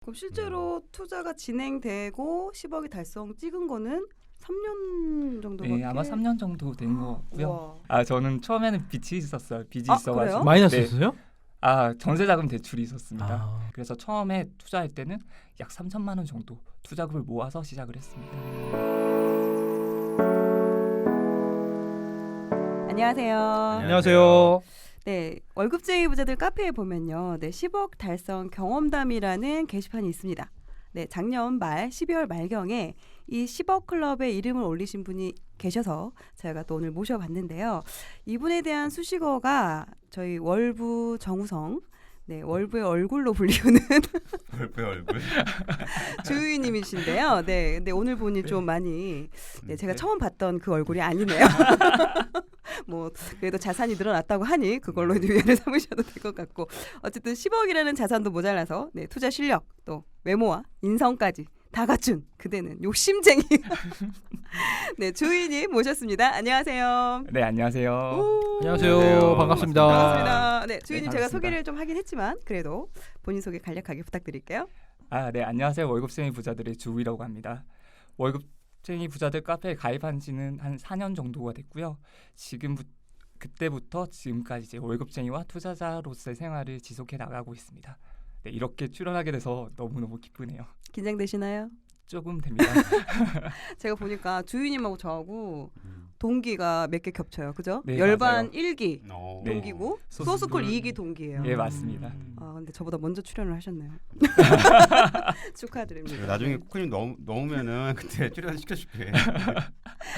그럼 실제로 투자가 진행되고 10억이 달성 찍은 거는 3년 정도밖에? 네, 아마 3년 정도 된 것 같고요. 와. 저는 처음에는 빚이 있었어요. 빚이 아, 있어가지고. 그래요? 마이너스였어요? 전세자금 대출이 있었습니다. 아. 그래서 처음에 투자할 때는 약 3천만 원 정도 투자금을 모아서 시작을 했습니다. 안녕하세요. 안녕하세요. 네, 월급쟁이 부자들 카페에 보면요, 10억 달성 경험담이라는 게시판이 있습니다. 네, 작년 말 12월 말경에 이 10억 클럽에 이름을 올리신 분이 계셔서 저희가 또 오늘 모셔봤는데요. 이분에 대한 수식어가 저희 월부 정우성, 월부의 얼굴로 불리우는 월부의 얼굴. 주유님이신데요. 네, 근데 오늘 보니 좀 많이 제가 처음 봤던 그 얼굴이 아니네요. 뭐 그래도 자산이 늘어났다고 하니 그걸로 유예를 삼으셔도 될 것 같고, 어쨌든 10억이라는 자산도 모자라서 투자 실력 또 외모와 인성까지 다 갖춘 그대는 욕심쟁이 주인님 모셨습니다. 안녕하세요. 네, 안녕하세요. 안녕하세요. 안녕하세요. 반갑습니다. 반갑습니다. 네, 주인님 네, 제가 반갑습니다. 소개를 좀 하긴 했지만 그래도 본인 소개 간략하게 부탁드릴게요. 네, 안녕하세요. 월급쟁이 부자들의 주희라고 합니다. 월급쟁이 부자들 카페에 가입한 지는 한 4년 정도가 됐고요. 그때부터 지금까지 이제 월급쟁이와 투자자로서의 생활을 지속해 나가고 있습니다. 네, 이렇게 출연하게 돼서 너무너무 기쁘네요. 긴장되시나요? 조금 됩니다. 제가 보니까 주인님하고 저하고 동기가 몇 개 겹쳐요. 그죠? 네, 열반 맞아요. 1기 네. 동기고 소스쿨 소스쿨 2기 동기예요. 예, 맞습니다. 아, 근데 저보다 먼저 출연을 하셨네요. 축하드립니다. 나중에 코코님 넣으면은 그때 출연 시켜줄게.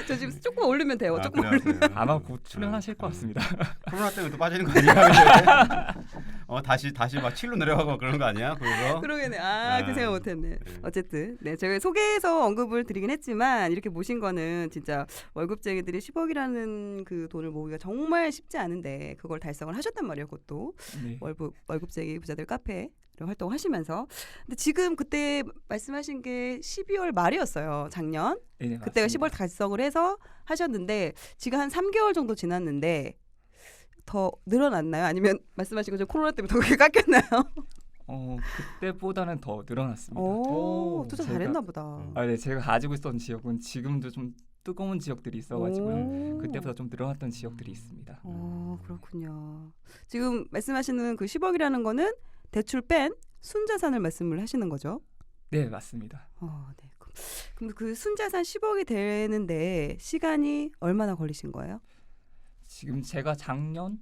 저 지금 조금 올리면 돼요. 조금 그래요, 올리면. 그래요. 아마 곧 출연하실 것 같습니다. 코로나 때문에 또 빠지는 거 아니야? 다시 막 7로 내려가고 그런 거 아니야? 그래서 그러겠네. 그 생각 못했네. 네. 어쨌든 제가 소개해서 언급을 드리긴 했지만 이렇게 모신 거는 진짜 월급쟁이들이 10억이라는 그 돈을 모으기가 정말 쉽지 않은데 그걸 달성을 하셨단 말이에요. 그것도 네. 월급쟁이 부자들 카페 활동을 하시면서. 근데 지금 그때 말씀하신 게 12월 말이었어요. 작년. 네, 그때가 맞습니다. 10월 달성을 해서 하셨는데 지금 한 3개월 정도 지났는데 더 늘어났나요? 아니면 말씀하신 것처럼 코로나 때문에 더 그렇게 깎였나요? 그때보다는 더 늘어났습니다. 오, 투자 제가- 잘했나 보다. 네, 제가 가지고 있던 지역은 지금도 좀 뜨거운 지역들이 있어가지고요. 오. 그때보다 좀 늘어났던 지역들이 있습니다. 그렇군요. 지금 말씀하시는 그 10억이라는 거는 대출 뺀 순자산을 말씀을 하시는 거죠? 네, 맞습니다. 네. 그럼 그 순자산 10억이 되는데 시간이 얼마나 걸리신 거예요? 지금 제가 작년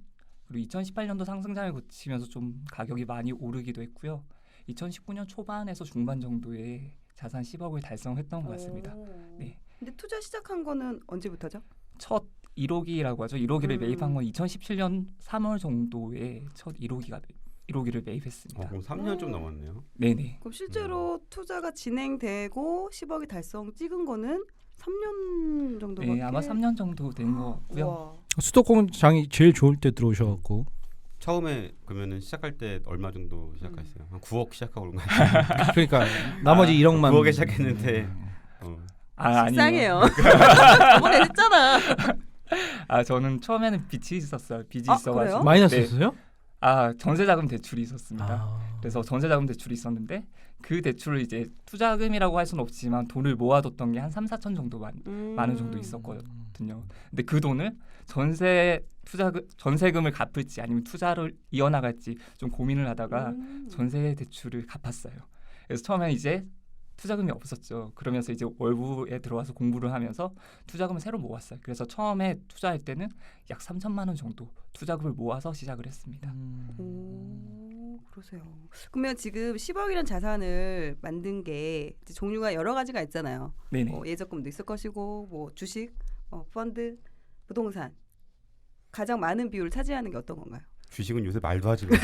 그리고 2018년도 상승장을 거치면서 좀 가격이 많이 오르기도 했고요. 2019년 초반에서 중반 정도에 자산 10억을 달성했던 것 같습니다. 네. 근데 투자 시작한 거는 언제부터죠? 첫 1호기라고 하죠. 1호기를 매입한 음. 건 2017년 3월 정도에 첫 1호기를 매입했습니다. 그럼 3년 좀 넘었네요. 네네. 그럼 실제로 투자가 진행되고 10억이 달성 찍은 거는 3년 정도밖에? 네, 아마 3년 정도 된 것 같고요. 와. 수도권장이 제일 좋을 때 들어오셔갖고 처음에 그러면은 시작할 때 얼마 정도 시작했어요? 한 9억 시작하고 그런 거 같아요. 그러니까 나머지 1억만 9억에 시작했는데 아니요. 식상해요. 저번에 했잖아. 저는 처음에는 빚이 있었어요. 빚이 그래요? 있어가지고. 마이너스였어요? 전세자금 대출이 있었습니다. 아. 그래서 전세자금 대출이 있었는데 그 대출을 이제 투자금이라고 할 수는 없지만 돈을 모아뒀던 게 한 3, 4천 정도 많은 정도 있었거든요. 근데 그 돈을 전세금을 갚을지 아니면 투자를 이어나갈지 좀 고민을 하다가 전세 대출을 갚았어요. 그래서 처음에 이제 투자금이 없었죠. 그러면서 이제 월부에 들어와서 공부를 하면서 투자금을 새로 모았어요. 그래서 처음에 투자할 때는 약 3천만 원 정도 투자금을 모아서 시작을 했습니다. 그러세요. 그러면 지금 10억이란 자산을 만든 게 이제 종류가 여러 가지가 있잖아요. 네네. 예적금도 있을 것이고, 뭐 주식, 펀드, 부동산. 가장 많은 비율을 차지하는 게 어떤 건가요? 주식은 요새 말도 하지 마.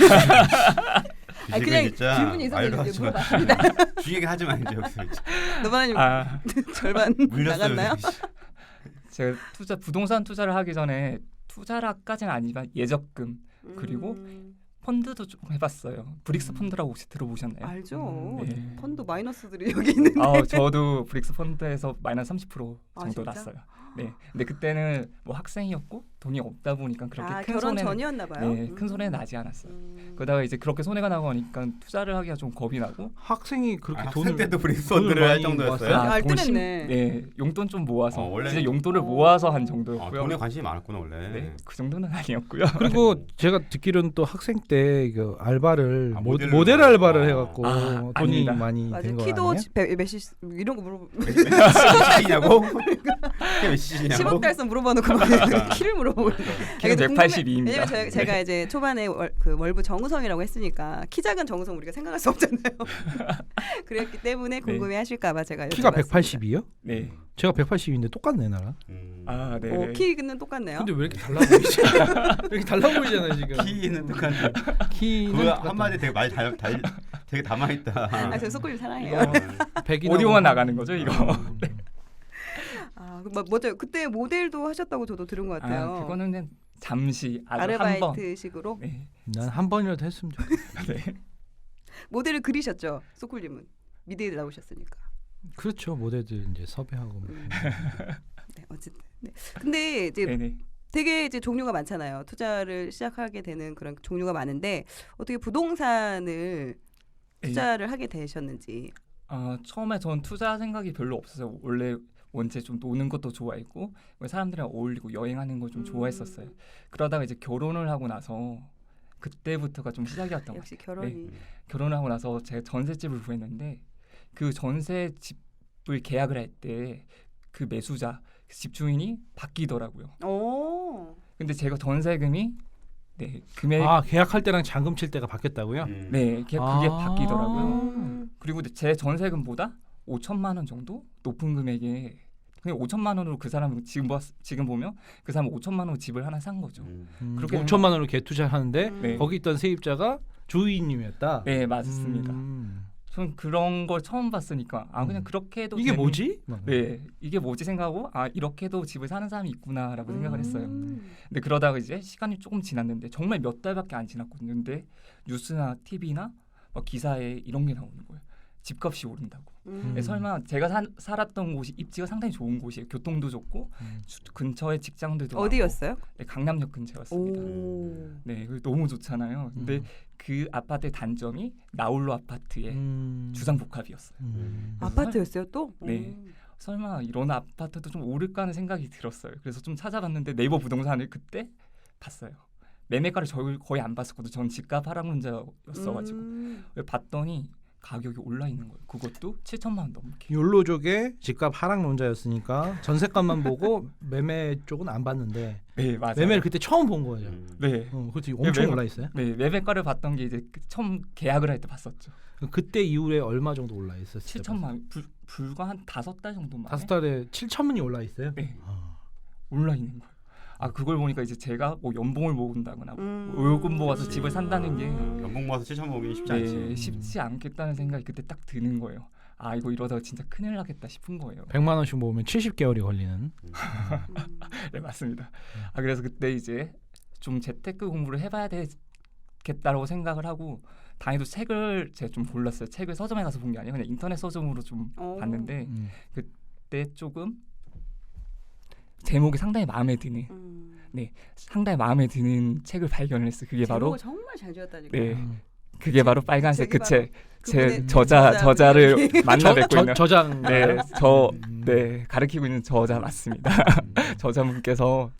아니, 주식은 그냥 진짜 질문이 있어서 말도 이제 하지 마. 물어봤습니다. 주식 얘기 하지 마 이제 여기서. 노바나님 절반 물렸어요. 나갔나요? 제가 부동산 투자를 하기 전에 투자라까지는 아니지만 예적금 그리고 펀드도 좀 해봤어요. 브릭스 펀드라고 혹시 들어보셨나요? 알죠. 네. 펀드 마이너스들이 여기 있는데. 저도 브릭스 펀드에서 마이너스 30% 정도 진짜? 났어요. 네. 근데 그때는 뭐 학생이었고 돈이 없다 보니까 그렇게 큰 결혼 손해는 전이었나 봐요. 네, 큰 손해는 나지 않았어요. 그러다가 이제 그렇게 손해가 나고 하니까 투자를 하기가 좀 겁이 나고 학생이 그렇게 학생 돈을 때도 돈을 브릭스원들을 할 많이 정도였어요? 모았어요? 알뜰했네. 네, 용돈 좀 모아서 원래 진짜 용돈을 모아서 한 정도였고요. 돈에 관심이 많았구나 원래. 네, 그 정도는 아니었고요. 그리고 제가 듣기로는 또 학생 때 그 알바를 모델을 모델 하고. 알바를 해갖고 아, 돈이 아닙니다. 많이 맞아요. 된 거 키도 아니에요? 몇시 이런 거 물어보. 몇 시냐고? 몇 시냐고? 10억 달성 물어봐놓고 키를 물어보고. 키는 근데 182입니다. 왜냐면 제가 이제 초반에 그 월부 정우성이라고 했으니까 키 작은 정우성 우리가 생각할 수 없잖아요. 그랬기 때문에 궁금해하실까봐 제가 키가 여쭤봤습니다. 182요? 네. 제가 182인데 똑같네 나랑. 아, 네. 키는 똑같네요. 근데 왜 이렇게 달라 보이지? 왜 이렇게 달라 보이잖아요 지금. 키는 똑같네. 키는 그 똑같다. 한마디 되게 많이 되게 담아 있다. 저 소꿀님 사랑해요. 오디오만 나가는 거죠, 이거. 맞아요. 그때 모델도 하셨다고 저도 들은 것 같아요. 아, 그거는 그냥 잠시 아주 한 번. 아르바이트식으로 네. 난 한 번이라도 했으면 좋겠어. 네. 모델을 그리셨죠, 소꿀님은 미대에 나오셨으니까. 그렇죠. 모델들 이제 섭외하고. 뭐. 네, 어쨌든. 네. 근데 이제 네네. 되게 이제 종류가 많잖아요. 투자를 시작하게 되는 그런 종류가 많은데 어떻게 부동산을 투자를 하게 되셨는지. 처음에 전 투자 생각이 별로 없었어요. 원래 원체 좀 노는 것도 좋아했고 사람들이랑 어울리고 여행하는 걸 좀 좋아했었어요. 그러다가 이제 결혼을 하고 나서 그때부터가 좀 시작이었던 것 역시 같아요. 결혼이. 네. 결혼을 하고 나서 제가 전셋집을 구했는데 그 전셋집을 계약을 할 때 그 매수자 그 집주인이 바뀌더라고요. 오. 근데 제가 전세금이 네 금액 아 계약할 때랑 잔금 칠 때가 바뀌었다고요? 네 그게 바뀌더라고요. 음. 그리고 제 전세금보다 5천만 원 정도 높은 금액에 그냥 5천만 원으로 그 사람은 지금 보면 그 사람은 5천만 원으로 집을 하나 산 거죠. 그렇게 5천만 원으로 개투자를 하는데 네. 거기 있던 세입자가 주인님이었다. 네 맞습니다. 전 그런 걸 처음 봤으니까 그냥 그렇게 해도 이게 되는- 뭐지? 네 이게 뭐지 생각하고 이렇게도 집을 사는 사람이 있구나라고 생각을 했어요. 음. 근데 그러다가 이제 시간이 조금 지났는데 정말 몇 달밖에 안 지났거든요. 근데 뉴스나 TV나 막 기사에 이런 게 나오는 거예요. 집값이 오른다고. 설마 제가 살았던 곳이 입지가 상당히 좋은 곳이에요. 교통도 좋고 근처에 직장들도 어디였어요? 많고. 네, 강남역 근처였습니다. 오. 네, 그리고 너무 좋잖아요. 근데 그 아파트의 단점이 나홀로 아파트의 주상복합이었어요. 아파트였어요 또? 네. 설마 이런 아파트도 좀 오를까 하는 생각이 들었어요. 그래서 좀 찾아봤는데 네이버 부동산을 그때 봤어요. 매매가를 거의 안 봤었거든요. 전 집값 하락론자였어가지고 봤더니 가격이 올라 있는 거예요. 그것도 7천만 원 넘게. 욜로족의 집값 하락론자였으니까 전세값만 보고 매매 쪽은 안 봤는데 네 맞아요. 매매를 그때 처음 본 거죠. 네. 그때 엄청 매매- 올라 있어요. 네 매매가를 봤던 게 이제 처음 계약을 할 때 봤었죠. 그때 이후에 얼마 정도 올라 있었어요? 7천만 원 불과 한 5달 정도 만에 5달에 7천만이 올라 있어요. 네. 아. 올라 있는 거예요. 그걸 보니까 이제 제가 뭐 연봉을 모은다거나 월급 모아서 집을 산다는 게 연봉 모아서 7천 모으기 쉽지 않지. 네, 쉽지 않겠다는 생각이 그때 딱 드는 거예요. 이거 이러다가 진짜 큰일 나겠다 싶은 거예요. 100만 원씩 모으면 70개월이 걸리는. 네 맞습니다. 그래서 그때 이제 좀 재테크 공부를 해봐야 되겠다라고 생각을 하고 다행히도 책을 제가 좀 골랐어요. 책을 서점에 가서 본 게 아니라 그냥 인터넷 서점으로 좀 봤는데 그때 조금 제목이 상당히 마음에 드는 상당히 마음에 드는 책을 발견을 했어요. 그게 바로 정말 잘 지었다니까. 네 그게 바로 빨간색 그 책. 제 그분의 저자를 만나 뵙고 있는 저장. 네 가르치고 있는 저자 맞습니다. 저자분께서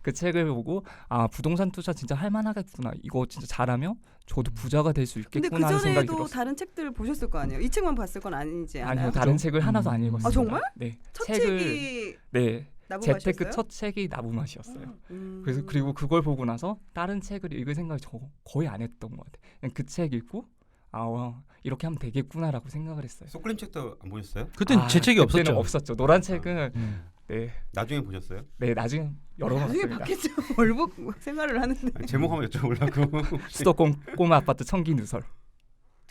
그 책을 보고 부동산 투자 진짜 할 만하겠구나. 이거 진짜 잘하면 저도 부자가 될 수 근데 있겠구나 하는 생각이 그전에도 들었어요. 다른 책들을 보셨을 거 아니에요? 이 책만 봤을 건 아니지 않아요? 아니요 다른 책을 하나도 안 읽었어요. 정말? 네 첫 책을 책이 네 나무맛이었어요? 재테크 첫 책이 나무맛이었어요. 그래서 그리고 그걸 보고 나서 다른 책을 읽을 생각을 거의 안 했던 것 같아요. 그냥 그 책 읽고 이렇게 하면 되겠구나라고 생각을 했어요. 소크림 책도 안 보셨어요? 그땐 제 책이 그때는 없었죠. 없었죠. 노란 책은 나중에 보셨어요? 네 나중에 나중에 열어놨습니다. 봤겠죠. 월북 생활을 하는데 제목 한번 여쭤보려고. 수도권 꼬마 아파트 청기 누설.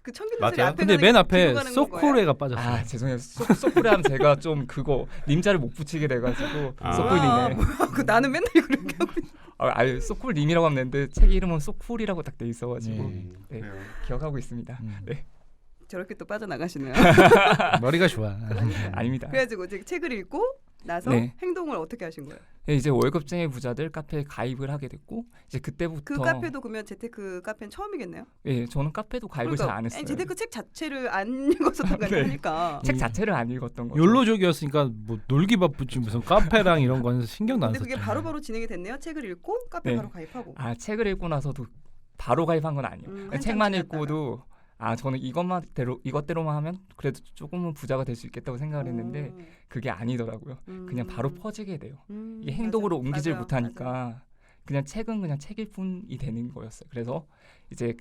그 청기누설이 맞아요? 앞에 근데 맨 앞에 소코레가 빠졌어요. 죄송해요. 소쿠리 하면 제가 좀 그거 님자를 못 붙이게 돼가지고 소쿠리네. 나는 맨날 그렇게 하고 소쿨님이라고 하면 되는데 책 이름은 소쿨이라고 딱 돼 있어가지고 네, 그래요. 기억하고 있습니다. 네 저렇게 또 빠져나가시네요. 머리가 좋아. 아닙니다. 그래가지고 이제 책을 읽고 나서 네. 행동을 어떻게 하신 거예요? 이제 월급쟁이 부자들 카페에 가입을 하게 됐고 이제 그때부터 그 카페도 그러면 재테크 카페는 처음이겠네요? 예, 저는 카페도 가입을 잘 안 했어요. 아니, 재테크 책 자체를 안 읽었었던 거 네. 아니까. 책 자체를 안 읽었던 거죠. 욜로족이었으니까 뭐 놀기 바쁘지 무슨 카페랑 이런 건 신경도 안 근데 썼죠. 그게 바로바로 진행이 됐네요. 책을 읽고 카페 네. 바로 가입하고. 아 책을 읽고 나서도 바로 가입한 건 아니에요. 한참 책만 지났다가. 읽고도 저는 이것대로만 하면 그래도 조금은 부자가 될 수 있겠다고 생각을 했는데 그게 아니더라고요. 그냥 바로 퍼지게 돼요. 이게 행동으로 맞아, 옮기질 맞아요, 못하니까 맞아요. 그냥 책은 그냥 책일 뿐이 되는 거였어요. 그래서 이제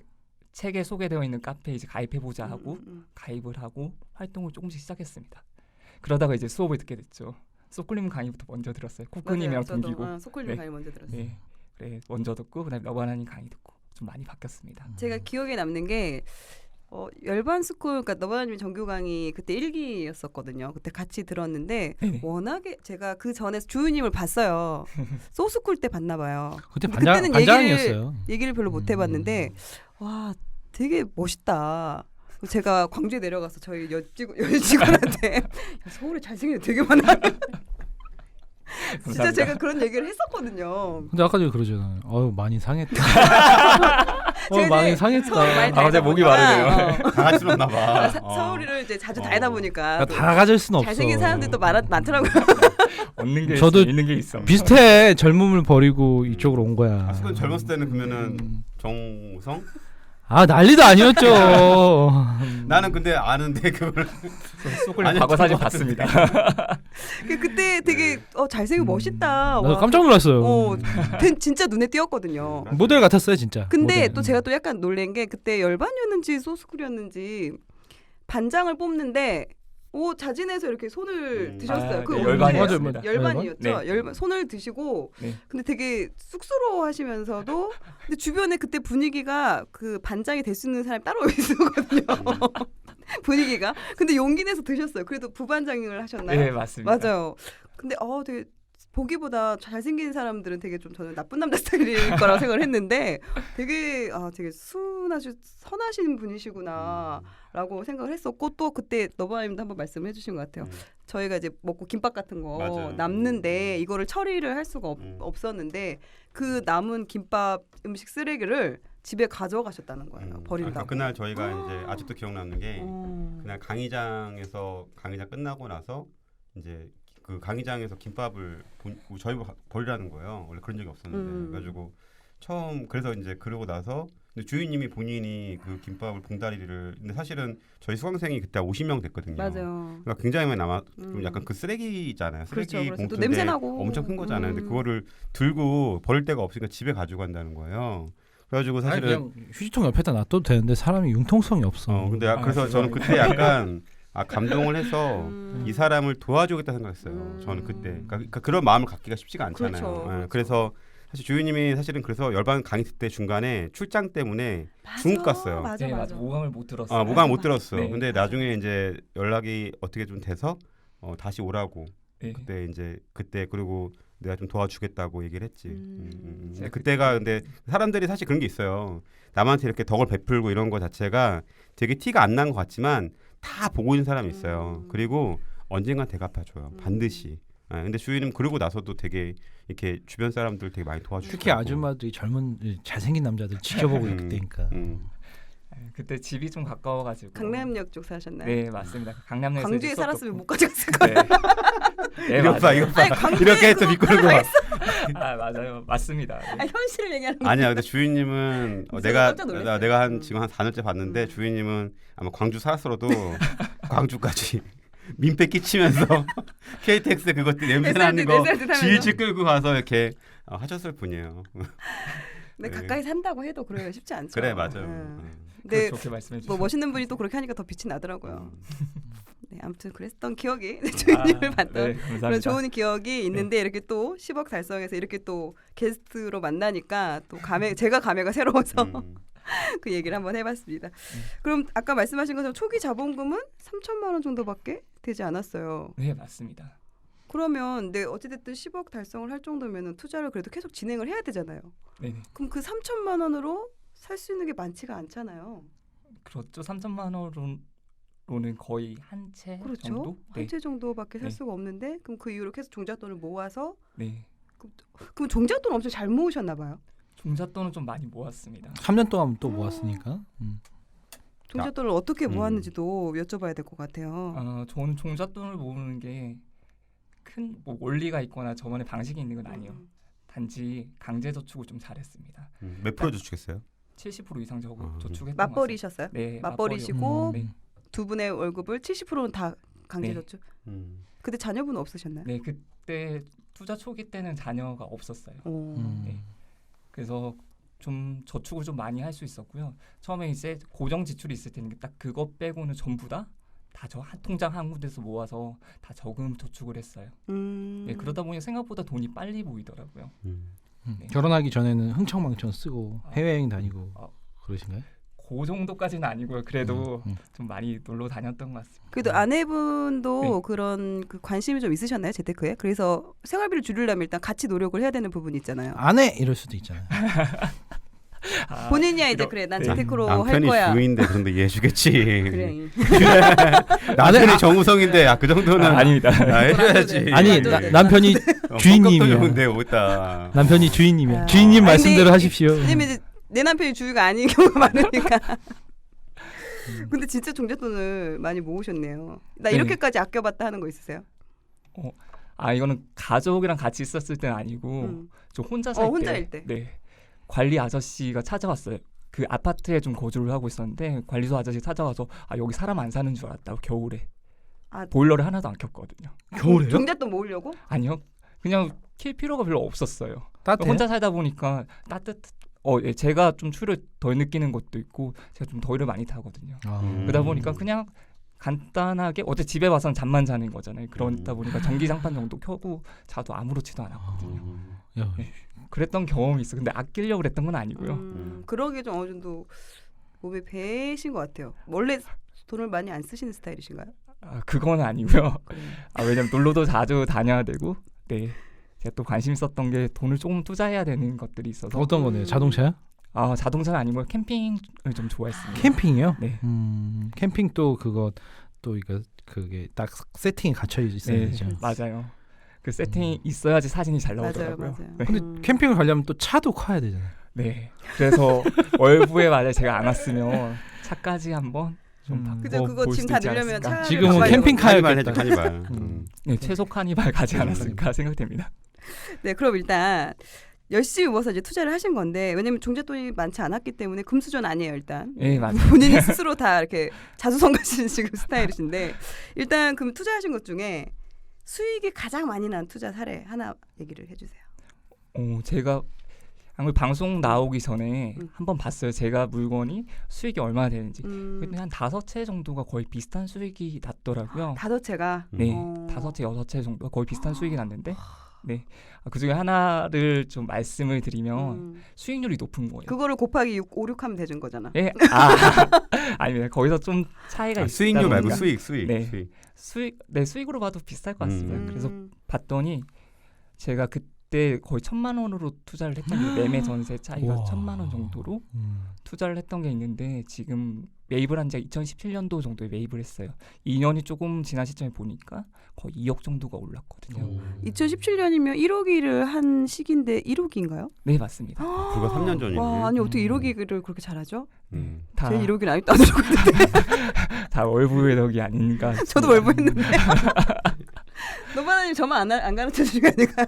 책에 소개되어 있는 카페에 이제 가입해 보자 하고 가입을 하고 활동을 조금씩 시작했습니다. 그러다가 이제 수업을 듣게 됐죠. 소클님 강의부터 먼저 들었어요. 쿠쿠님이랑 동기고. 소콜님 네. 강의 먼저 들었어요. 네, 그래 먼저 듣고 그다음에 너바나님 강의 듣고 좀 많이 바뀌었습니다. 제가 기억에 남는 게 열반 스쿨, 그러니까 너바나님이 정규 강의 그때 1기였었거든요. 그때 같이 들었는데 네네. 워낙에 제가 그 전에 주유님을 봤어요. 소스쿨 때 봤나 봐요. 그때 근데 그때는 반장이었어요. 얘기를 별로 못 해봤는데 와 되게 멋있다. 제가 광주에 내려가서 저희 여직원한테 야, 서울에 잘생긴 애 되게 많아. 진짜 감사합니다. 제가 그런 얘기를 했었거든요. 근데 아까 전에 그러잖아요. 많이 상했다. 제가 많이 이제 상했다. 서울 많이 갑자기 다니다 목이 보니까, 마르네요. 다 같이 놀나 봐. 서울을 이제 자주 다니다 보니까 그러니까 또 다 가질 수는 없어. 잘생긴 사람들도 많더라고요. 얻는 게 저도 있어, 있는 게 있어. 비슷해. 젊음을 버리고 이쪽으로 온 거야. 아, 수근 젊었을 때는 그러면은 정우성? 난리도 아니었죠. 나는 근데 아는데 그걸 소클님 아니었던 과거 사진 것 같은데. 봤습니다. 그때 되게 잘생기고 멋있다. 나도 와, 깜짝 놀랐어요. 진짜 눈에 띄었거든요. 모델 같았어요, 진짜. 근데 모델. 또 제가 또 약간 놀란 게 그때 열반이었는지 소스쿨이었는지 반장을 뽑는데 자진해서 이렇게 손을 드셨어요. 네, 열반이었습니다. 열반이었습니다. 열반이었죠. 네. 손을 드시고 네. 근데 되게 쑥스러워하시면서도 근데 주변에 그때 분위기가 그 반장이 될 수 있는 사람이 따로 있었거든요. 분위기가. 근데 용기 내서 드셨어요. 그래도 부반장을 하셨나요? 네 맞습니다. 맞아요. 근데 되게 보기보다 잘생긴 사람들은 되게 좀 저는 나쁜 남자 스타일일 거라고 생각을 했는데 되게 순하시 선하신 분이시구나라고 생각을 했었고 또 그때 너바님도 한번 말씀을 해주신 것 같아요. 저희가 이제 먹고 김밥 같은 거 맞아요. 남는데 이거를 처리를 할 수가 없었는데 그 남은 김밥 음식 쓰레기를 집에 가져가셨다는 거예요. 버린다고. 그날 저희가 이제 아직도 기억나는 게 어. 그날 강의장 끝나고 나서 이제 그 강의장에서 김밥을 저희 버리라는 거예요. 원래 그런 적이 없었는데 그래가지고 그래서 이제 그러고 나서 근데 주인님이 본인이 그 김밥을 봉다리를 근데 사실은 저희 수강생이 그때 50명 됐거든요. 맞아요. 그러니까 굉장히 많이 남아 좀 약간 그 쓰레기잖아요. 쓰레기 그렇죠. 또 봉투인데 냄새 나고 엄청 큰 거잖아요. 근데 그거를 들고 버릴 데가 없으니까 집에 가지고 간다는 거예요. 그래가지고 사실은 그냥 휴지통 옆에다 놔둬도 되는데 사람이 융통성이 없어. 근데 그래서 저는 그때 약간 감동을 해서 이 사람을 도와주겠다 생각했어요. 저는 그때 그러니까 그런 마음을 갖기가 쉽지가 않잖아요. 그렇죠, 그렇죠. 그래서 사실 주인님이 사실은 그래서 열반 강의 때 중간에 출장 때문에 중국 갔어요. 맞아, 네, 맞아. 모감을 못 들었어요. 모강 못 들었어. 네. 근데 나중에 이제 연락이 어떻게 좀 돼서 다시 오라고. 네. 그때 이제 그리고 내가 좀 도와주겠다고 얘기를 했지. 제가 그때가 근데 사람들이 사실 그런 게 있어요. 남한테 이렇게 덕을 베풀고 이런 거 자체가 되게 티가 안 난 것 같지만 다 보고 있는 사람이 있어요. 그리고 언젠간 대갚아줘요. 반드시. 근데 주인은 그러고 나서도 되게 이렇게 주변 사람들 되게 많이 도와주고 특히 아줌마들이 잘생긴 남자들 지켜보고 있을 때니까. 그때 집이 좀 가까워가지고 강남역 쪽 사셨나요? 네 맞습니다. 강남역에서 광주에 이제 살았으면 수업 못 가져갔을 듣고. 거예요. 네, 이거 봐, 맞아요. 이거 봐. 아니, 광주에 이렇게 또 믿고 그러고 봐. 맞아요, 맞습니다. 네. 현실을 얘기하는 거. 아니야, 근데 주인님은 진짜 내가 깜짝 놀랐어요. 내가 지금 한 4년째 봤는데 주인님은 아마 광주 살았어도 광주까지 민폐 끼치면서 KTX 그것 냄새 나는 거 질질 끌고 가서 이렇게 하셨을 분이에요. 근데 네. 가까이 산다고 해도 그러기가 쉽지 않죠. 그래 맞아요. 근데 좋게 말씀해 주셔서 뭐 멋있는 분이 또 그렇게 하니까 더 빛이 나더라고요. 네, 아무튼 그랬던 기억이 주인님을 봤던 네, 감사합니다. 그런 좋은 기억이 있는데 이렇게 또 10억 달성해서 이렇게 또 게스트로 만나니까 또 제가 감회가 새로워서 그 얘기를 한번 해봤습니다. 그럼 아까 말씀하신 것처럼 초기 자본금은 3천만 원 정도밖에 되지 않았어요. 네 맞습니다. 그러면 어찌됐든 10억 달성을 할 정도면 투자를 그래도 계속 진행을 해야 되잖아요. 네, 그럼 그 3천만 원으로 살 수 있는 게 많지가 않잖아요. 그렇죠. 3천만 원으로 돈으로는 거의 한 채 그렇죠. 정도? 네. 한 채 정도밖에 살 네. 수가 없는데 그럼 그 이후로 계속 종잣돈을 모아서 네. 그럼 종잣돈 엄청 잘 모으셨나 봐요. 종잣돈은 좀 많이 모았습니다. 3년 동안 또 모았으니까. 종잣돈을 어떻게 모았는지도 여쭤봐야 될 것 같아요. 저는 종잣돈을 모으는 게 큰 뭐 원리가 있거나 저만의 방식이 있는 건 아니에요. 단지 강제 저축을 좀 잘했습니다. 몇 프로 저축했어요? 70% 이상 저축했던 것 같아요. 맞벌이셨어요? 네, 맞벌이시고 네. 두 분의 월급을 70%는 다 강제 네. 저축. 근데 자녀분은 없으셨나요? 네, 그때 투자 초기 때는 자녀가 없었어요. 오. 네. 그래서 좀 저축을 좀 많이 할 수 있었고요. 처음에 이제 고정 지출이 있을 테니까 딱 그거 빼고는 전부 다 저 한 통장 한 군데서 모아서 다 저금 저축을 했어요. 네, 그러다 보니 생각보다 돈이 빨리 모이더라고요. 네. 결혼하기 전에는 흥청망청 쓰고 아. 해외여행 다니고 아. 그러신가요? 그 정도까지는 아니고요. 그래도 좀 많이 놀러 다녔던 것 같습니다. 그래도 아내분도 네. 그런 그 관심이 좀 있으셨나요, 재테크에? 그래서 생활비를 줄이려면 일단 같이 노력을 해야 되는 부분이 있잖아요. 안 해 이럴 수도 있잖아요. 본인이야 이제 이러- 그래 난 네. 재테크로 할 남편이 거야. 주인데 그 정도 이해해주겠지. 그래. 남편이 정우성인데 그 정도는 아닙니다. 해줘야지. 아니 완전 나, 네. 남편이 주인님이야. 좋은데 오다. 남편이 주인님이야. 아. 주인님 아니, 말씀대로 근데 하십시오. 왜냐면 이제 내 남편이 주유가 아닌 경우가 많으니까. 근데 진짜 종잣돈을 많이 모으셨네요. 나 네. 이렇게까지 아껴봤다 하는 거 있으세요? 이거는 가족이랑 같이 있었을 때는 아니고 저 혼자 살 때. 혼자일 때. 네. 관리 아저씨가 찾아왔어요. 그 아파트에 좀 거주를 하고 있었는데 관리소 아저씨 찾아와서 여기 사람 안 사는 줄 알았다고 겨울에 아. 보일러를 하나도 안 켰거든요. 겨울에요? 종잣돈 모으려고? 아니요, 그냥 킬 필요가 별로 없었어요. 따뜻해. 혼자 살다 보니까 예, 제가 좀 추위를 덜 느끼는 것도 있고 제가 좀 더위를 많이 타거든요. 그러다 보니까 그냥 간단하게 어제 집에 와서는 잠만 자는 거잖아요. 그러다 보니까 전기장판 정도 켜고 자도 아무렇지도 않았거든요. 야, 네. 그랬던 경험이 있어. 근데 아끼려고 그랬던 건 아니고요. 그러기에 좀 어느 정도 몸에 배신 것 같아요. 원래 돈을 많이 안 쓰시는 스타일이신가요? 그건 아니고요. 왜냐면 놀러도 자주 다녀야 되고, 네. 제가 또 관심 있었던 게 돈을 조금 투자해야 되는 것들이 있어서. 어떤 거네요? 자동차요? 자동차는 아니고 캠핑을 좀 좋아했습니다. 캠핑이요? 네. 캠핑 또 그거 또 이거 그게 딱 세팅이 갖춰 있어야 네, 되죠. 맞아요. 그 세팅이 있어야지 사진이 잘 맞아요, 나오더라고요. 맞아요. 네. 근데 캠핑을 가려면 또 차도 커야 되잖아요. 네. 그래서 월부에 만약 제가 안 왔으면 차까지 한번 좀 바꿔 그죠? 그거 볼 짐 수도 다 있지 넣으려면 않았을까. 차 지금은 가봐야 캠핑 되거든요. 카니발 가야겠다. 해줘 카니발. 네, 최소 카니발 가지 않았을까 생각됩니다. 네, 그럼 일단 열심히 모아서 이제 투자를 하신 건데 왜냐면 종잣돈이 많지 않았기 때문에 금수저 아니에요 일단. 네, 맞아요. 본인이 스스로 다 이렇게 자수성가시는 지금 스타일이신데 일단 그럼 투자하신 것 중에 수익이 가장 많이 난 투자 사례 하나 얘기를 해주세요. 제가 아무래도 방송 나오기 전에 한번 봤어요. 제가 물건이 수익이 얼마나 되는지. 근데 한 5채 정도가 거의 비슷한 수익이 났더라고요. 5채가? 네, 5채, 6채 정도가 거의 비슷한 수익이 났는데, 네, 그중에 하나를 좀 말씀을 드리면 수익률이 높은 거예요. 그거를 곱하기 5, 6 하면 되는 거잖아. 네, 아닙니다. 거기서 좀 차이가 있다 수익률 말고 보니까. 수익. 네. 수익으로 봐도 비슷할 것 같습니다. 그래서 봤더니 제가 그때 거의 1,000만 원으로 투자를 했던 게 매매 전세 차이가 와. 1,000만 원 정도로 투자를 했던 게 있는데 지금 매입을 한 지가 2017년도 정도에 매입을 했어요. 2년이 조금 지난 시점에 보니까 거의 2억 정도가 올랐거든요. 2017년이면 1억이를 한 시기인데 1억인가요? 네, 맞습니다. 불과 3년 전이네. 와, 아니 어떻게 1억이를 그렇게 잘하죠? 다, 제 1억이 아직도 안 들어갔는데 다 월부의 덕이 아닌가 싶습니다. 저도 월부했는데 노바나님 저만 안 가르쳐 주신 거 아닌가요?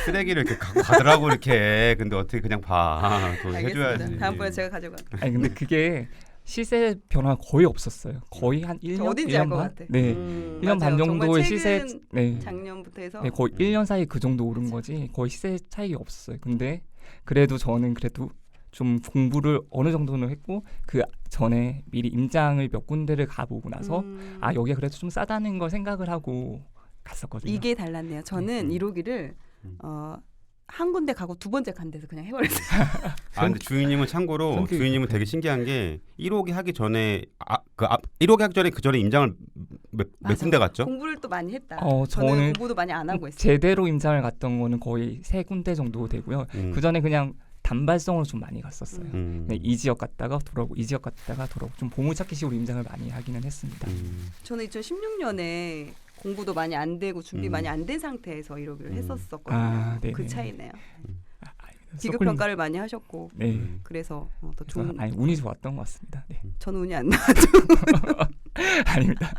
쓰레기를 이렇게 갖고 가더라고 이렇게. 근데 어떻게 그냥 봐. 돈 알겠습니다. 해줘야지. 다음번에 제가 가져갈게요. 아니 근데 그게 시세 변화 거의 없었어요. 거의 한 1년, 어딘지 1년 알 것 반? 같아. 네. 1년 반 맞아요. 정도의 정말 시세 최근 네. 작년부터 해서 네, 거의 1년 사이 그 정도 오른 거지 거의 시세 차익이 없었어요. 근데 그래도 저는 좀 공부를 어느 정도는 했고 그 전에 미리 임장을 몇 군데를 가보고 나서 여기가 그래도 좀 싸다는 걸 생각을 하고 갔었거든요. 이게 달랐네요. 저는 1억이를 한 군데 가고 두 번째 간 데서 그냥 해버렸어요. 근데 주인님은 참고로 성격이 주인님은 되게 신기한 게 1호기 하기 전에 1호기 하기 전에 그 전에 임장을 몇 군데 갔죠? 공부를 또 많이 했다. 저는 저는 공부도 많이 안 하고 했어요. 제대로 임장을 갔던 거는 거의 3군데 정도 되고요. 그 전에 그냥 단발성으로 좀 많이 갔었어요. 네, 이 음. 지역 갔다가 돌아오고 이 지역 갔다가 돌아오고 좀 보물찾기식으로 임장을 많이 하기는 했습니다. 저는 2016년에 공부도 많이 안 되고 준비 많이 안 된 상태에서 이러기를 했었었거든요. 아, 네네. 그 차이네요. 서클- 비교 평가를 많이 하셨고 네. 그래서 더 그래서 좋은. 아니 운이 좋았던 것 같습니다. 네. 저는 운이 안 나왔죠. 아닙니다.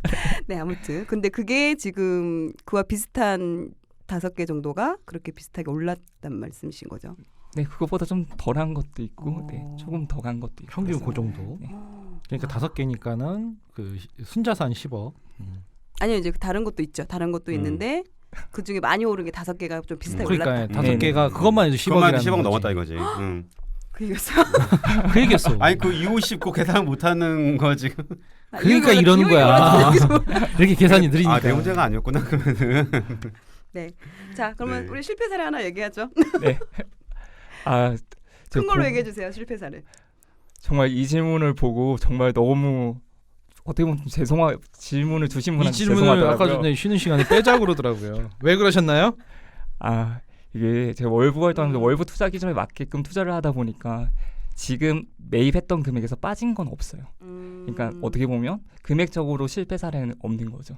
네, 아무튼 근데 그게 지금 그와 비슷한 5개 정도가 그렇게 비슷하게 올랐단 말씀이신 거죠. 네, 그것보다 좀 덜한 것도 있고, 네, 어. 조금 더 간 것도 있고. 평균 그래서- 그 정도. 네. 그러니까 5개니까는 그 순자산 10억. 아니요, 이제 다른 것도 있죠. 다른 것도 있는데 그 중에 많이 오른 게 5개가 좀 비슷하게 그러니까 올랐다. 5개가 그것만 해도 10억이라는 그것만 10억 넘었다 이거지. 그 얘기였어요. 그 얘기했어. 아니 그 250 그 계산 못하는 거 지금. 그러니까 이러는 거야. 이렇게 계산이 느리니까. 아, 내 문제가 아니었구나 그러면은. 네. 자, 그러면 네. 우리 실패 사례 하나 얘기하죠. 네. 아, 큰 제가 걸로 얘기해 주세요. 실패 사례. 정말 이 질문을 보고 정말 너무 어떻게 보면 질문을 주신 이 분한테 질문을 죄송하더라고요. 아까 전에 쉬는 시간에 빼자고 그러더라고요. 왜 그러셨나요? 아, 이게 제가 월부 활동하면서 월부 투자 기준에 맞게끔 투자를 하다 보니까 지금 매입했던 금액에서 빠진 건 없어요. 그러니까 어떻게 보면 금액적으로 실패 사례는 없는 거죠.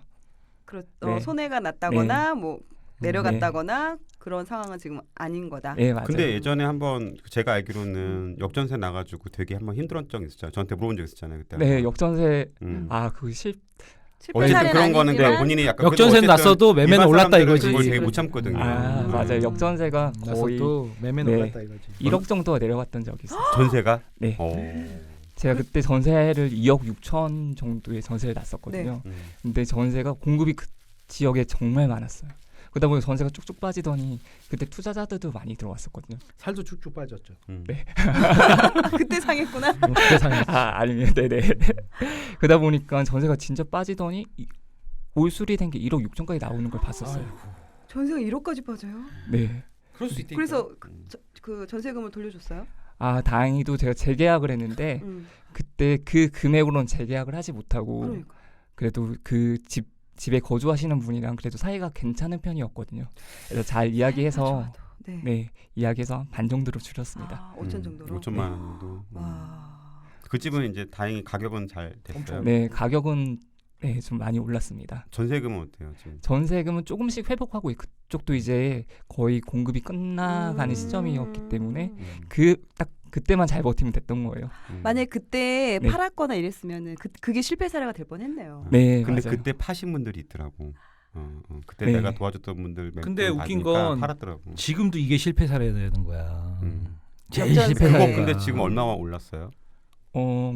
네. 손해가 났다거나 뭐 내려갔다거나 그런 상황은 지금 아닌 거다. 네, 맞아요. 근데 예전에 한번 제가 알기로는 역전세 나가지고 되게 한번 힘들었던 적이 있었잖아요. 저한테 물어본 적 있었잖아요 그때. 네, 역전세 음. 그 실패 어쨌든 사례는 그런 거는 아니지만 그냥 본인이 약간 역전세 어쨌든 났어도 매매는 일반 올랐다 사람들은 이거지. 그걸 되게 못 그렇지. 참거든요. 맞아요. 역전세가 거의 났어도 매매는 네. 올랐다 이거지. 1억 정도가 내려갔던 적이 있어요. 전세가? 네. 어. 제가 그때 전세를 2억 6천 정도의 전세를 났었거든요. 네. 근데 전세가 공급이 그 지역에 정말 많았어요. 그러다 보니 전세가 쭉쭉 빠지더니 그때 투자자들도 많이 들어왔었거든요. 살도 쭉쭉 빠졌죠. 네. 그때 상했구나. 그때 상해. 아니면 네네. 그러다 보니까 전세가 진짜 빠지더니 올수리 된 게 1억 6천까지 나오는 걸 봤었어요. 전세가 1억까지 빠져요. 네. 그럴 수 있다. 그래서 그 전세금을 돌려줬어요. 아, 다행히도 제가 재계약을 했는데 그때 그 금액으로는 재계약을 하지 못하고 그러니까. 그래도 그 집에 거주하시는 분이랑 그래도 사이가 괜찮은 편이었거든요. 그래서 잘 이야기해서 네. 네, 이야기해서 반 정도로 줄였습니다. 아, 5천 정도로. 5천만 원 정도. 와. 그 집은 이제 다행히 가격은 잘 됐어요. 네, 가격은 네, 좀 많이 올랐습니다. 전세금은 어때요 지금? 전세금은 조금씩 회복하고 그쪽도 이제 거의 공급이 끝나가는 시점이었기 때문에 그때만 잘 버티면 됐던 거예요. 만약 그때 네. 팔았거나 이랬으면은 그게 실패 사례가 될 뻔했네요. 네, 근데 맞아요. 그때 파신 분들이 있더라고. 그때 네. 내가 도와줬던 분들 몇 근데 분 웃긴 가니까 건 팔았더라고. 지금도 이게 실패 사례되는 거야. 제일 역전세. 실패 그거 사례야. 근데 지금 얼마가 올랐어요?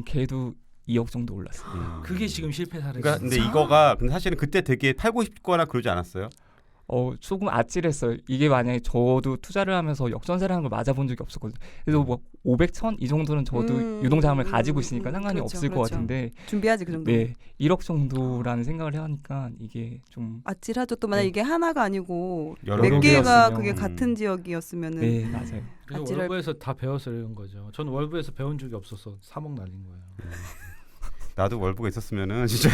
걔도 2억 정도 올랐어요. 그게 지금 실패 사례. 그러니까 근데 이거가 근데 사실은 그때 되게 팔고 싶거나 그러지 않았어요? 조금 아찔했어요. 이게 만약에 저도 투자를 하면서 역전세라는 걸 맞아본 적이 없었거든요. 그래서 뭐 500천 이 정도는 저도 유동자금을 가지고 있으니까 상관이 그렇죠, 없을 것 그렇죠. 같은데 준비하지 그 정도. 네, 1억 정도라는 생각을 하니까 이게 좀 아찔하죠. 또 만약 네. 이게 하나가 아니고 여러 몇 개가 개였으면. 그게 같은 지역이었으면은 네, 맞아요. 그래서 아찔할- 월부에서 다 배워서 이런 거죠. 전 월부에서 배운 적이 없어서 3억 날린 거예요. 나도 월부가 있었으면은 진짜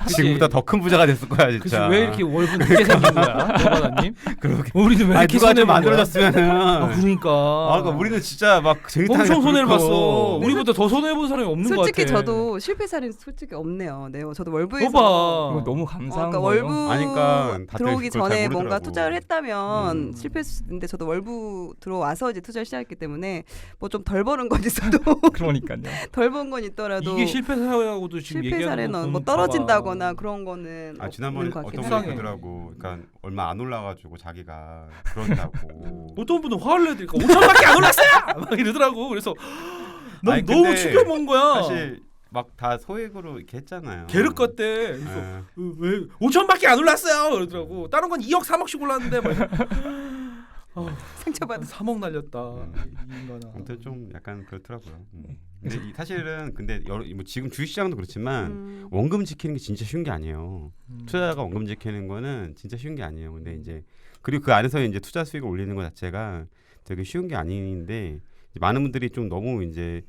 지금보다 더 큰 부자가 됐을 거야 그래서 진짜. 왜 이렇게 월부는 늦게 생긴 거야, 노바다님? 그러게. 우리는 왜 아니 이렇게 누가 좀 손해 본 거야? 만들어졌으면은. 그러니까. 그러니까 우리는 진짜 막 재밌다는 엄청 게 손해를 그렇고. 봤어. 우리보다 더 손해 본 사람이 없는 것 같아. 솔직히 저도 실패 사례는 솔직히 없네요. 네, 저도 월부에서 봐봐. 너무 감사한 그러니까 거예요. 월부 아니까 다들 들어오기 그걸 잘 전에 모르더라고. 뭔가 투자를 했다면 음. 실패했는데 저도 월부 들어와서 이제 투자를 시작했기 때문에 뭐 좀 덜 버는 건 있어도 그러니까요. 덜 번 건 있더라도 이게 실패 사례하고도 지금 실패 얘기하는 사례는 거 뭐 보면 떨어진다거나 봐봐. 그런 거는 아 지난번에 없는 것 같긴 어떤 해요. 분이 그러더라고. 그러니까 얼마 안 올라가지고 자기가 그런다고. 어떤 분은 화를 내니까 5천밖에 안 올랐어요! 막 이러더라고. 그래서 아니, 너무 근데 충격 먹은 거야. 사실 막 다 소액으로 이렇게 했잖아요. 게르 껐대. 그래서 예. 왜 5천밖에 안 올랐어요? 그러더라고. 다른 건 2억 3억씩 올랐는데 막 상처받은 3억 날렸다. 이 인간아. 아무튼 좀 약간 그렇더라고요. 근데 사실은 근데 뭐 지금 주식시장도 그렇지만 원금 지키는 게 진짜 쉬운 게 아니에요. 투자자가 원금 지키는 거는 진짜 쉬운 게 아니에요. 근데 이제 그리고 그 안에서 이제 투자 수익을 올리는 것 자체가 되게 쉬운 게 아닌데 많은 분들이 좀 너무 이제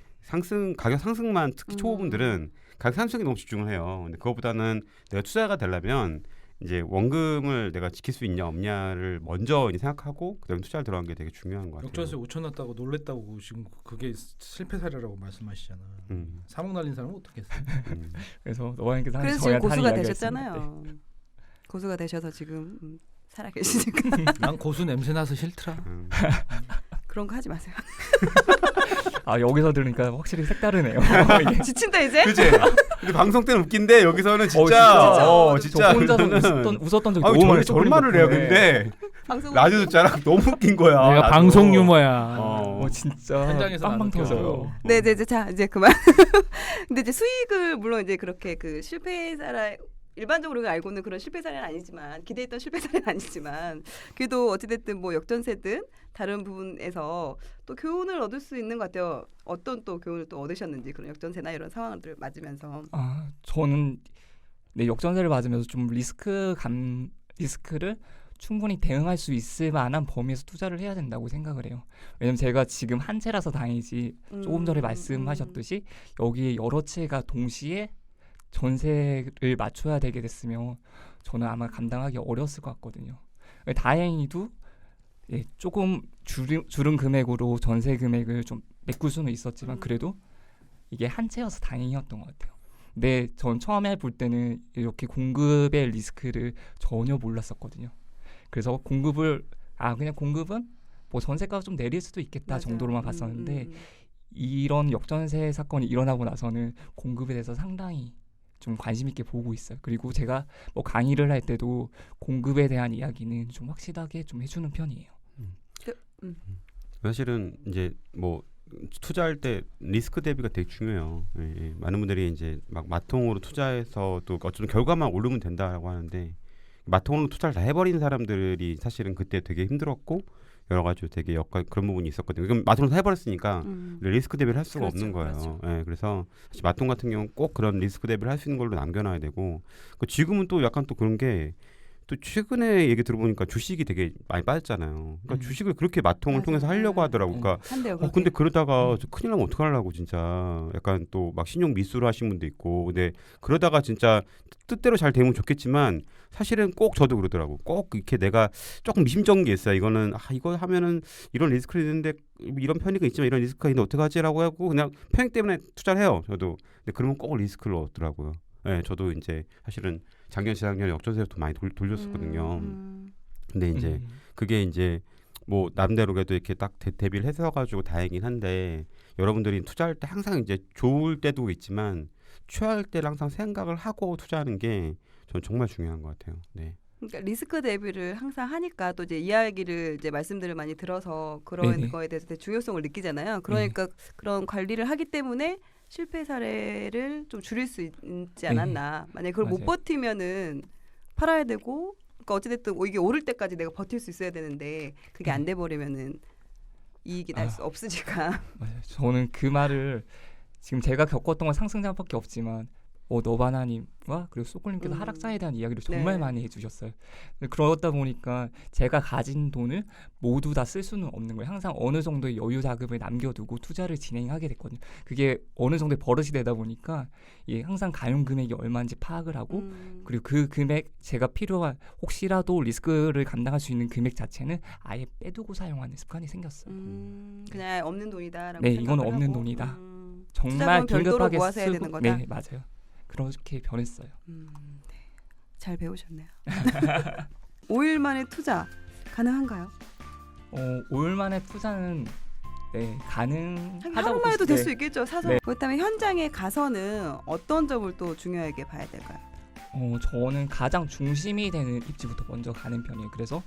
가격 상승만 특히 초보분들은 가격 상승에 너무 집중을 해요. 근데 그거보다는 내가 투자가 되려면 이제 원금을 내가 지킬 수 있냐 없냐를 먼저 이제 생각하고 그다음에 투자를 들어간 게 되게 중요한 것 같아요. 역전세 5천 났다고 놀랬다고 지금 그게 실패 사례라고 말씀하시잖아. 3억 날린 사람은 어떻게 했어? 그래서 노아님께서 그래서 지금 저희한테 한 고수가 이야기가 되셨잖아요. 고수가 되셔서 지금 살아 계시니까 난 고수 냄새 나서 싫더라. 그런 거 하지 마세요. 아 여기서 들으니까 확실히 색다르네요. 이게. 지친다 이제. 그치? 근데 방송 때는 웃긴데 여기서는 진짜. 진짜 진짜 저 혼자서 그러면은 웃었던 적이 아유, 너무 많아요. 절말을 해요. 근데 방송 라디오 듣잖아. 너무 웃긴 거야. 내가 나도. 방송 유머야. 진짜 현장에서 빵빵 나는 터져요. 네, 자 이제 그만. 근데 이제 수익을 물론 이제 그렇게 그 실패 사례 일반적으로 우리가 알고는 그런 실패 사례는 아니지만 기대했던 실패 사례는 아니지만 그래도 어찌됐든 뭐 역전세든 다른 부분에서 또 교훈을 얻을 수 있는 것 같아요. 어떤 또 교훈을 또 얻으셨는지 그런 역전세나 이런 상황들을 맞으면서. 저는 네, 역전세를 맞으면서 좀 리스크를 충분히 대응할 수 있을 만한 범위에서 투자를 해야 된다고 생각을 해요. 왜냐면 제가 지금 한 채라서 다행이지 조금 전에 말씀하셨듯이 여기에 여러 채가 동시에 전세를 맞춰야 되게 됐으면 저는 아마 감당하기 어려웠을 것 같거든요. 다행히도 조금 줄은 금액으로 전세 금액을 좀 메꿀 수는 있었지만 그래도 이게 한 채여서 다행이었던 것 같아요. 근데 전 처음에 볼 때는 이렇게 공급의 리스크를 전혀 몰랐었거든요. 그래서 공급은 뭐 전세가 좀 내릴 수도 있겠다 맞아요. 정도로만 봤었는데 이런 역전세 사건이 일어나고 나서는 공급에 대해서 상당히 좀 관심 있게 보고 있어요. 그리고 제가 뭐 강의를 할 때도 공급에 대한 이야기는 좀 확실하게 좀 해주는 편이에요. 사실은 이제 뭐 투자할 때 리스크 대비가 되게 중요해요. 많은 분들이 이제 막 마통으로 투자해서 또 어쩌면 결과만 오르면 된다라고 하는데 마통으로 투자를 다 해버린 사람들이 사실은 그때 되게 힘들었고 여러 가지 되게 그런 부분이 있었거든요. 그럼 마통으로 해버렸으니까 리스크 대비를 할 수가 없는 거예요. 그렇죠. 그래서 사실 마통 같은 경우는 꼭 그런 리스크 대비를 할 수 있는 걸로 남겨놔야 되고 지금은 또 약간 또 그런 게 또 최근에 얘기 들어보니까 주식이 되게 많이 빠졌잖아요. 그러니까 주식을 그렇게 마통을 통해서 하려고 하더라고. 그러니까 근데 그러다가 큰일 나면 어떡하려고 진짜 약간 또 막 신용 미수를 하신 분도 있고 근데 그러다가 진짜 뜻대로 잘 되면 좋겠지만 사실은 꼭 저도 그러더라고. 꼭 이렇게 내가 조금 미심쩍은 게 있어요. 이거는 이거 하면은 이런 리스크가 있는데 이런 편익은 있지만 이런 리스크가 있는데 어떡하지라고 하고 그냥 편익 때문에 투자를 해요. 저도. 근데 그러면 꼭 리스크를 얻더라고요. 네, 저도 이제 사실은 작년 재작년에 역전세로 돈 많이 돌렸었거든요. 근데 이제 그게 이제 뭐 남대로 그래도 이렇게 딱 대비를 해서 가지고 다행이긴 한데 여러분들이 투자할 때 항상 이제 좋을 때도 있지만 취할 때를 항상 생각을 하고 투자하는 게 전 정말 중요한 것 같아요. 네. 그러니까 리스크 대비를 항상 하니까 또 이제 이야기를 이제 말씀들을 많이 들어서 그런 네네. 거에 대해서 되게 중요성을 느끼잖아요. 그러니까 그런 관리를 하기 때문에 실패 사례를 좀 줄일 수 있지 않았나. 만약에 그걸 못 맞아요. 버티면은 팔아야 되고, 그러니까 어찌됐든 이게 오를 때까지 내가 버틸 수 있어야 되는데 그게 안 돼 버리면은 이익이 날 수 없으니까. 맞아요. 저는 그 말을 지금 제가 겪었던 건 상승장밖에 없지만 너바나님과 그리고 소콜님께서 하락장에 대한 이야기를 정말 네. 많이 해주셨어요. 그러다 보니까 제가 가진 돈을 모두 다 쓸 수는 없는 거예요. 항상 어느 정도의 여유 자금을 남겨두고 투자를 진행하게 됐거든요. 그게 어느 정도의 버릇이 되다 보니까 항상 가용 금액이 얼마인지 파악을 하고 그리고 그 금액 제가 필요한 혹시라도 리스크를 감당할 수 있는 금액 자체는 아예 빼두고 사용하는 습관이 생겼어요. 그냥 없는 돈이다라고 네, 생각을 이거는 없는 하고. 돈이다. 투자금은 정말 별도로 긴급하게 모아서 해야 쓰고 되는 거다? 네, 맞아요. 그렇게 변했어요. 네. 잘 배우셨네요. 5일 만에 투자 가능한가요? 5일 만에 투자는 가능하다고 하루만 해도 될 수 네. 있겠죠. 사서. 네. 그렇다면 현장에 가서는 어떤 점을 또 중요하게 봐야 될까요? 저는 가장 중심이 되는 입지부터 먼저 가는 편이에요. 그래서